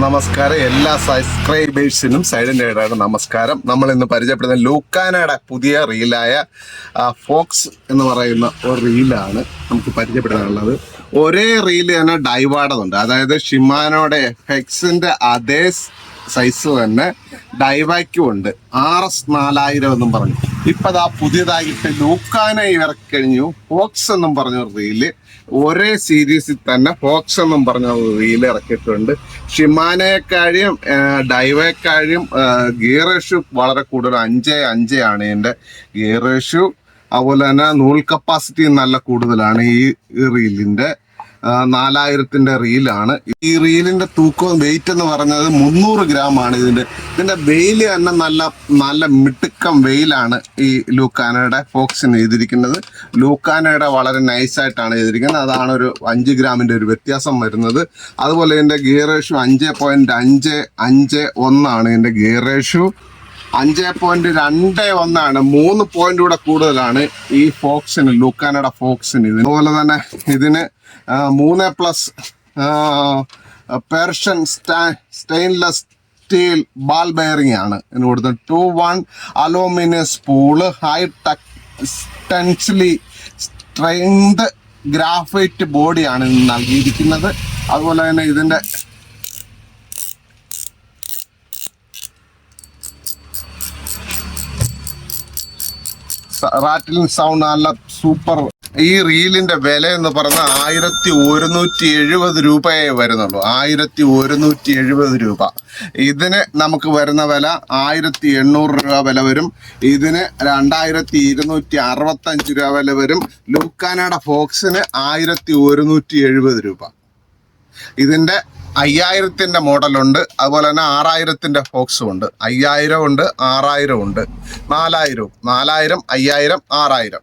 നമസ്കാരം എല്ലാ സബ്സ്ക്രൈബേഴ്സിനും സൈലന്റ് ആയിട്ട് നമസ്കാരം. നമ്മൾ ഇന്ന് പരിചയപ്പെടുന്ന ലൂക്കാനയുടെ പുതിയ റീലായ ഫോക്സ് എന്ന് പറയുന്ന ഒരു റീലാണ് നമുക്ക് പരിചയപ്പെടാനുള്ളത്. ഒരേ റീല് തന്നെ ഡൈവാഡുണ്ട്, അതായത് ഷിമാനോയുടെ എഫെക്സിന്റെ അതേ സൈസ് തന്നെ ഡൈവാക്കും ഉണ്ട്. RS4000 എന്നും പറഞ്ഞു. ഇപ്പൊ അതാ പുതിയതായിട്ട് ലൂക്കാന ഇറക്കി കഴിഞ്ഞു. ഫോക്സ് എന്നും പറഞ്ഞ റീല് ഒരേ സീരീസിൽ തന്നെ ഫോക്സ് എന്നും പറഞ്ഞ റീല് ഇറക്കിയിട്ടുണ്ട്. ഷിമാനയെക്കാളും ഡൈവയെക്കാളും ഗിയർ റേഷ്യോ വളരെ കൂടുതൽ, 5:5 ആണ് ഇതിന്റെ ഗിയർ റേഷ്യോ. അതുപോലെ തന്നെ നൂൽ കപ്പാസിറ്റി നല്ല കൂടുതലാണ്. ഈ റീലിന്റെ 4000-ന്റെ റീലാണ്. ഈ റീലിന്റെ തൂക്കവും വെയിറ്റ് എന്ന് പറഞ്ഞത് 300 ഗ്രാം ആണ്. ഇതിന്റെ വെയില് തന്നെ നല്ല മിട്ടുക്കം വെയിലാണ് ഈ ലൂക്കാനയുടെ ഫോക്സിന് ചെയ്തിരിക്കുന്നത്. ലൂക്കാനയുടെ വളരെ നൈസായിട്ടാണ് ചെയ്തിരിക്കുന്നത്. അതാണ് ഒരു 5 ഗ്രാമിന്റെ ഒരു വ്യത്യാസം വരുന്നത്. അതുപോലെ ഇതിന്റെ ഗിയർ റേഷ്യോ 5.551 ആണ്. ഇതിന്റെ ഗിയർ റേഷ്യോ 5.21 ആണ്. 3 പോയിന്റ് കൂടെ കൂടുതലാണ് ഈ ഫോക്സിന്, ലൂക്കാനയുടെ ഫോക്സിന്. അതുപോലെ തന്നെ ഇതിന് 3+ Persian stainless steel ball bearing ആണ് ഇതിന് കൊടുത്തത്. 2-1 aluminium spool, high tensile strength graphite ബോഡിയാണ് ഇതിന് നൽകിയിരിക്കുന്നത്. അതുപോലെ തന്നെ ഇതിന്റെ റാറ്റിലിംഗ് സൗണ്ട് നല്ല സൂപ്പർ. ഈ റീലിന്റെ വില എന്ന് പറഞ്ഞാൽ 1170 രൂപയെ വരുന്നുള്ളൂ. 1170 രൂപ. ഇതിന് നമുക്ക് വരുന്ന വില 1800 രൂപ വില വരും. ഇതിന് 2265 രൂപ വില വരും. ലൂക്കാനയുടെ ഫോക്സിന് 1170 രൂപ. ഇതിന്റെ 5000-ന്റെ മോഡലുണ്ട്, അതുപോലെ തന്നെ 6000-ന്റെ ഫോക്സും ഉണ്ട്. 5000 ഉണ്ട്, 6000 ഉണ്ട്, 4000, 5000, 6000.